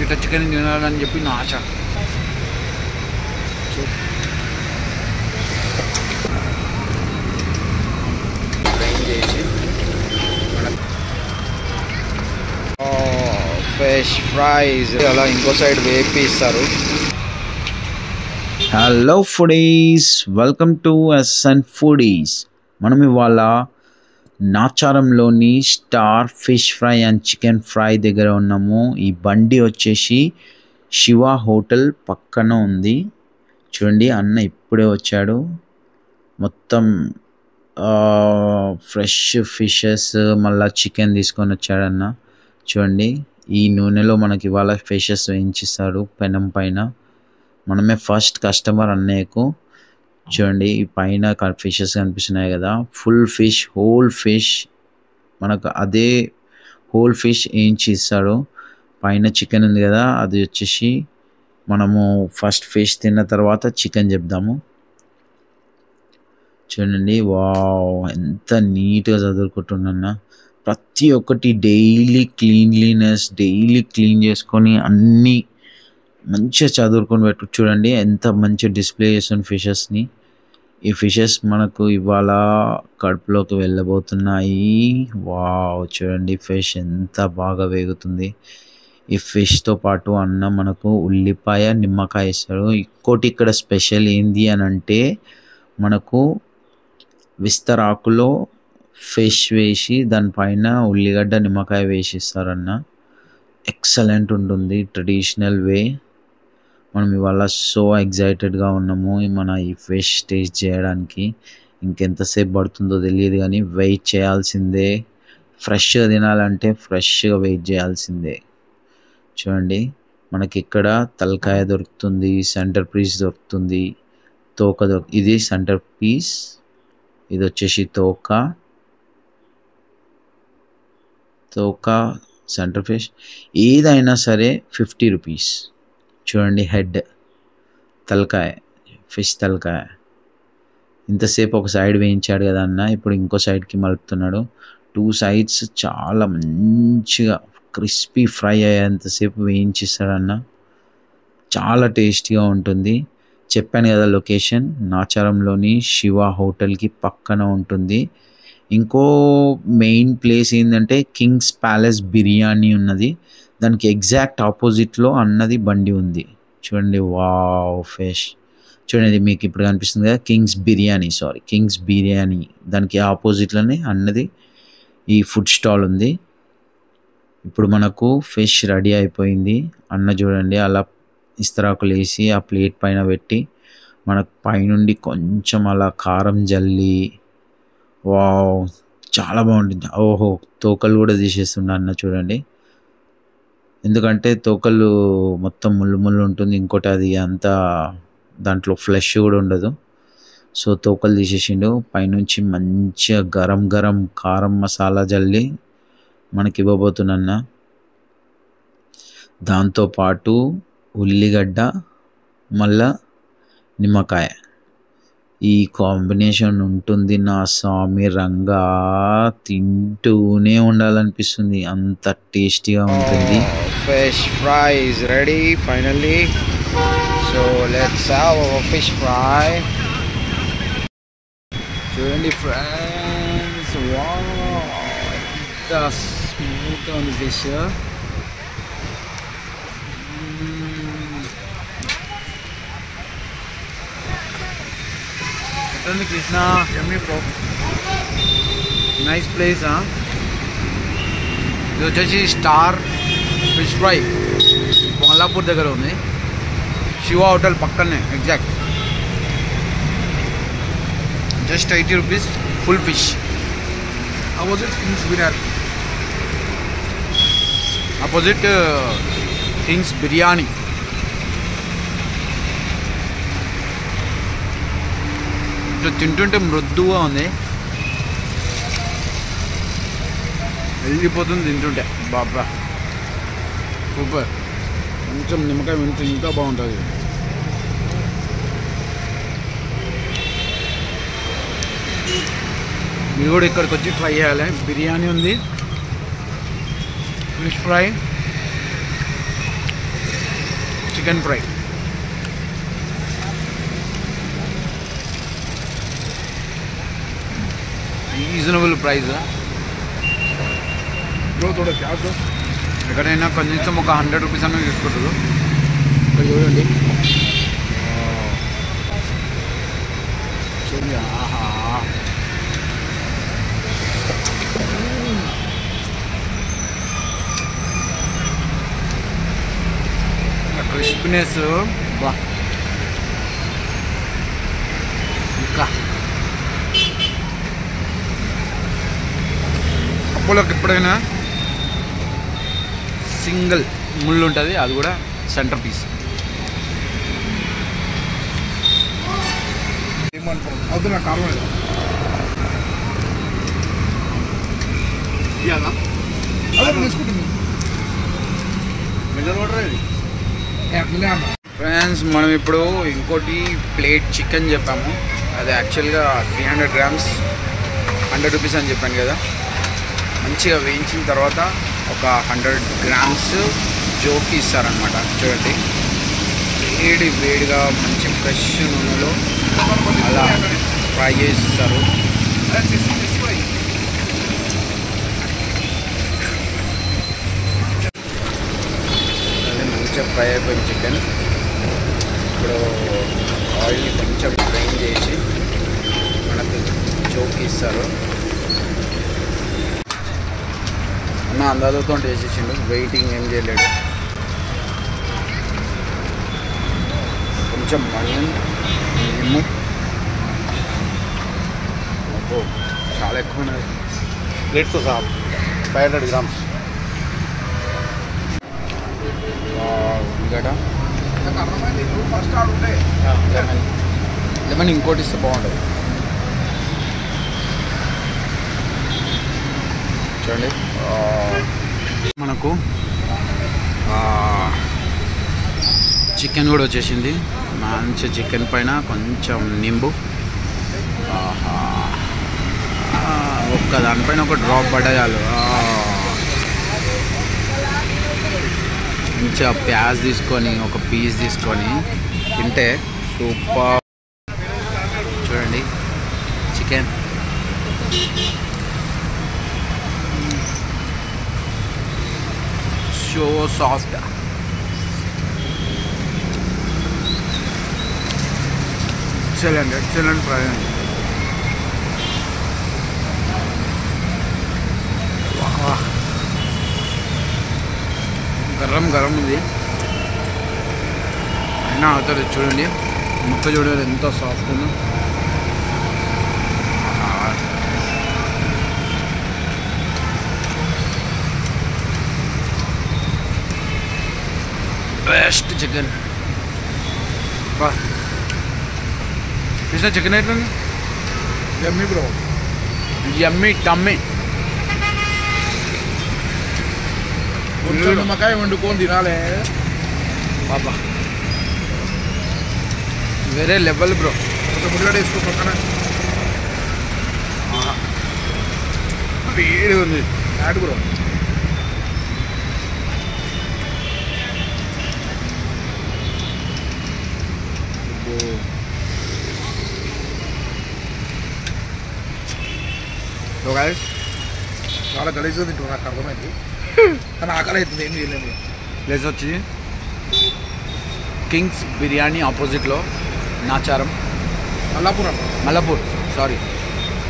ఇట్లా చికెన్ తినాలని చెప్పి నా ఆశ. ఫిష్ ఫ్రైస్ అలా ఇంకో సైడ్ వేపి ఇస్తారు. Hello foodies, welcome to SN foodies. మనం ఇవాళ నాచారంలోని star fish fry and chicken fry దగ్గర ఉన్నాము. ఈ బండి వచ్చేసి శివ హోటల్ పక్కన ఉంది. చూడండి, అన్న ఇప్పుడే వచ్చాడు. మొత్తం ఫ్రెష్ ఫిషెస్ మళ్ళీ చికెన్ తీసుకొని వచ్చాడన్న. చూడండి, ఈ నూనెలో మనకి ఇవాళ ఫిషెస్ వేయించిస్తారు పెనం పైన. మనమే ఫస్ట్ కస్టమర్ అన్నయ్యకు. చూడండి, ఈ పైన ఫిషెస్ కనిపిస్తున్నాయి కదా, ఫుల్ ఫిష్, హోల్ ఫిష్. మనకు అదే హోల్ ఫిష్ వేయించి ఇస్తాడు. పైన చికెన్ ఉంది కదా, అది వచ్చేసి మనము ఫస్ట్ ఫిష్ తిన్న తర్వాత చికెన్ చెప్దాము. చూడండి, వావ్, ఎంత నీట్గా చదువుకుంటున్నా. ప్రతి ఒక్కటి డైలీ క్లీన్లీనెస్, డైలీ క్లీన్ చేసుకొని అన్నీ మంచిగా చదువుకొని పెట్టు. చూడండి ఎంత మంచి డిస్ప్లే చేస్తుంది ఫిషెస్ని. ఈ ఫిషెస్ మనకు ఇవాళ కడుపులోకి వెళ్ళబోతున్నాయి. వావ్, చూడండి ఫిష్ ఎంత బాగా వేగుతుంది. ఈ ఫిష్తో పాటు అన్న మనకు ఉల్లిపాయ, నిమ్మకాయ ఇస్తాడు. ఇంకోటి ఇక్కడ స్పెషల్ ఏంది అని అంటే, మనకు విస్తరాకులో ఫిష్ వేసి దానిపైన ఉల్లిగడ్డ, నిమ్మకాయ వేసి ఇస్తారన్న. ఎక్సలెంట్ ఉంటుంది, ట్రెడిషనల్ వే. మనం ఇవాళ సో ఎగ్జైటెడ్గా ఉన్నాము మన ఈ ఫిష్ టేస్ట్ చేయడానికి. ఇంకెంతసేపు పడుతుందో తెలియదు కానీ వెయిట్ చేయాల్సిందే. ఫ్రెష్గా తినాలంటే ఫ్రెష్గా వెయిట్ చేయాల్సిందే. చూడండి, మనకి ఇక్కడ తలకాయ దొరుకుతుంది, సెంటర్ పీస్ దొరుకుతుంది, తోక ఇది సెంటర్ పీస్, ఇది వచ్చేసి తోక సెంటర్ ఫిష్. ఏదైనా సరే 50 రూపీస్. చూడండి, హెడ్, తలకాయ, ఫిష్ తలకాయ. ఇంతసేపు ఒక సైడ్ వేయించాడు కదా అన్న, ఇప్పుడు ఇంకో సైడ్కి మలుపుతున్నాడు. 2 సైడ్స్ చాలా మంచిగా క్రిస్పీ ఫ్రై అయ్యేంతసేపు వేయించిస్తాడన్న. చాలా టేస్టీగా ఉంటుంది. చెప్పాను కదా, లొకేషన్ నాచారంలోని శివ హోటల్కి పక్కన ఉంటుంది. ఇంకో మెయిన్ ప్లేస్ ఏంటంటే కింగ్స్ ప్యాలెస్ బిర్యానీ ఉన్నది. దానికి ఎగ్జాక్ట్ ఆపోజిట్లో అన్నది బండి ఉంది. చూడండి, వావ్ ఫిష్. చూడండి, మీకు ఇప్పుడు కనిపిస్తుంది కదా కింగ్స్ బిర్యానీ. దానికి ఆపోజిట్లోనే అన్నది ఈ ఫుడ్ స్టాల్ ఉంది. ఇప్పుడు మనకు ఫిష్ రెడీ అయిపోయింది. అన్న చూడండి అలా ఇస్తరాకులు వేసి ఆ ప్లేట్ పైన పెట్టి మనకు పైనుండి కొంచెం అలా కారం జల్లి, వావ్, చాలా బాగుంటుంది. ఓహో, తోకలు కూడా తీసేస్తున్నా అన్న. చూడండి, ఎందుకంటే తోకలు మొత్తం ముళ్ళు ఉంటుంది. ఇంకోటి అది అంతా దాంట్లో ఫ్లెష్ కూడా ఉండదు. సో తోకలు తీసేసిండు. పైనుంచి మంచిగా గరం కారం మసాలా జల్లి మనకి ఇవ్వబోతున్నా. దాంతోపాటు ఉల్లిగడ్డ, మళ్ళా నిమ్మకాయ. ఈ కాంబినేషన్ ఉంటుంది నా స్వామి రంగా, తింటూనే ఉండాలనిపిస్తుంది, అంత టేస్టీగా ఉంటుంది. Fish fry is ready finally. So let's have our fish fry. చూడండి ఫ్రెండ్స్, వావ్, ఎంత స్మూత్గా ఉంది ఫిష్. Krishna, nice place. ఇది వచ్చేసి స్టార్ ఫిష్ ఫ్రై, మంగళాపూర్ దగ్గర ఉంది. శివ హోటల్ పక్కనే exact. Just 80 rupees full fish. Opposite Kings biryani. ఇట్లా తింటుంటే మృదువుగా ఉంది, వెళ్ళిపోతుంది తింటుంటే. బాబా సూపర్. కొంచెం నిమ్మకాయ వెంట ఇంకా బాగుంటుంది. మీరు కూడా ఇక్కడికి వచ్చి ట్రై చేయాలి. బిర్యానీ ఉంది, fish fry, chicken fry. Reasonable price. ఎక్కడైనా కనీసం ఒక 100 రూపీస్ అన్న తీసుకుంటారు. ఇక్కడ చూడండి. క్రిస్పీనెస్ బా. ఇంకా అపోలోకి ఎప్పుడైనా సింగిల్ ముళ్ళు ఉంటుంది, అది కూడా సెంటర్ పీస్. అవుతున్నా కారణం ఫ్రెండ్స్. మనం ఇప్పుడు ఇంకోటి ప్లేట్ చికెన్ చెప్పాము. అది యాక్చువల్గా 300 గ్రామ్స్ 100 రూపీస్ అని చెప్పాను కదా. మంచిగా వేయించిన తర్వాత ఒక 100 గ్రామ్స్ జోకి ఇస్తారనమాట. చూడండి, వేడిగా మంచి ఫ్రెష్ నూనెలో అలా ఫ్రై చేసి ఇస్తారు. మంచిగా ఫ్రై అయిపోయింది చికెన్. ఇప్పుడు ఆయిల్ని కొంచెం ఫ్రైన్ చేసి మనకు జోకి ఇస్తారు. అన్న అందాజతో వేసేసిండు, వెయిటింగ్ ఏం చేయలేడు. కొంచెం ఆనియన్, నిమ్ము. అబ్బో చాలా ఎక్కువ ఉన్నది. ప్లేట్తో సహా 500 గ్రామ్స్. ఇంకట లెమన్ ఇంకోటి ఇస్తే బాగుంటుంది. చూడండి, మనకు చికెన్ కూడా వచ్చేసింది. మంచి చికెన్ పైన కొంచెం నింబు. ఒక్క దానిపైన ఒక డ్రాప్ పడ్డాలు. మంచిగా ప్యాజ్ తీసుకొని ఒక పీస్ తీసుకొని తింటే సూపర్. చూడండి chicken so soft. Excellent fry. Garam ఉంది అయినా అవుతుంది. చూడండి ముక్క చూడండి ఎంత సాఫ్ట్ ఉందో. Best chicken. బా కృష్ణ చికెన్ ఎట్లుంది? యమ్మీ బ్రో, యమ్మీ టమ్మీ. నిమ్మకాయ వండుకొని తినాలే బాబా, వేరే లెవెల్ బ్రో. కొంచెం ముడిగడ వేసుకో పక్కన. వేడి ఉంది యాడ్ బ్రో. చాలా గలీజ్గా తింటున్నా, నాకు అర్థమైంది. కానీ ఆకలి అవుతుంది, ఏం చేయలేదు. ప్లేస్ వచ్చి కింగ్స్ బిర్యానీ ఆపోజిట్లో నాచారం, మల్లాపూర్ సారీ.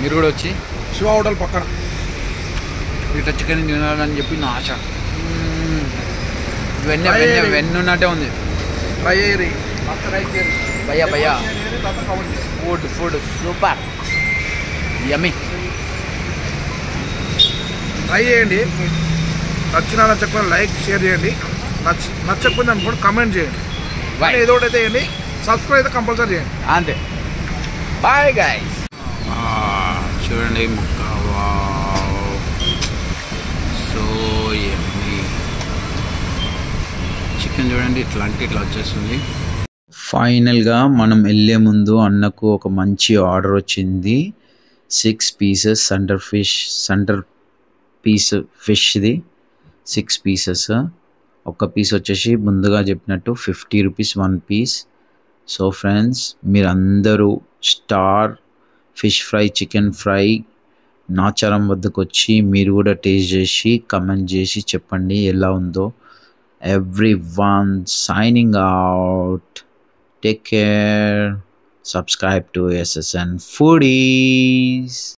మీరు కూడా వచ్చి శివ హోటల్ పక్కన ఇట్లా చికెన్ తినాలని చెప్పి నా ఆశ. వెన్నున్నట్టే ఉంది. ట్రై అయ్యి భయ్యా ఫుడ్ సూపర్ యమ్మీ. ట్రై చేయండి. నచ్చకపోయినా లైక్ షేర్ చేయండి. నచ్చకపోయింది అనుకోండి కమెంట్ చేయండి. ఏదో ఒకటి అయితే చేయండి. సబ్స్క్రైబ్ అయితే కంపల్సరీ చేయండి. అంతే. Bye guys. చూడండి ముక్క సో యమ్మీ. చికెన్ చూడండి ఇట్లా వచ్చేస్తుంది. ఫైనల్గా మనం వెళ్ళే ముందు అన్నకు ఒక మంచి ఆర్డర్ వచ్చింది. 6 పీసెస్ సెంటర్ పీస్ ఫిష్ది 6 పీసెస్. ఒక్క పీస్ వచ్చేసి ముందుగా చెప్పినట్టు 50 రూపీస్ 1 పీస్. సో ఫ్రెండ్స్, మీరందరూ star fish fry, chicken fry Nacharam వద్దకు వచ్చి మీరు కూడా టేస్ట్ చేసి కమెంట్ చేసి చెప్పండి ఎలా ఉందో. Everyone signing out. Take care. Subscribe to SSN Foodies.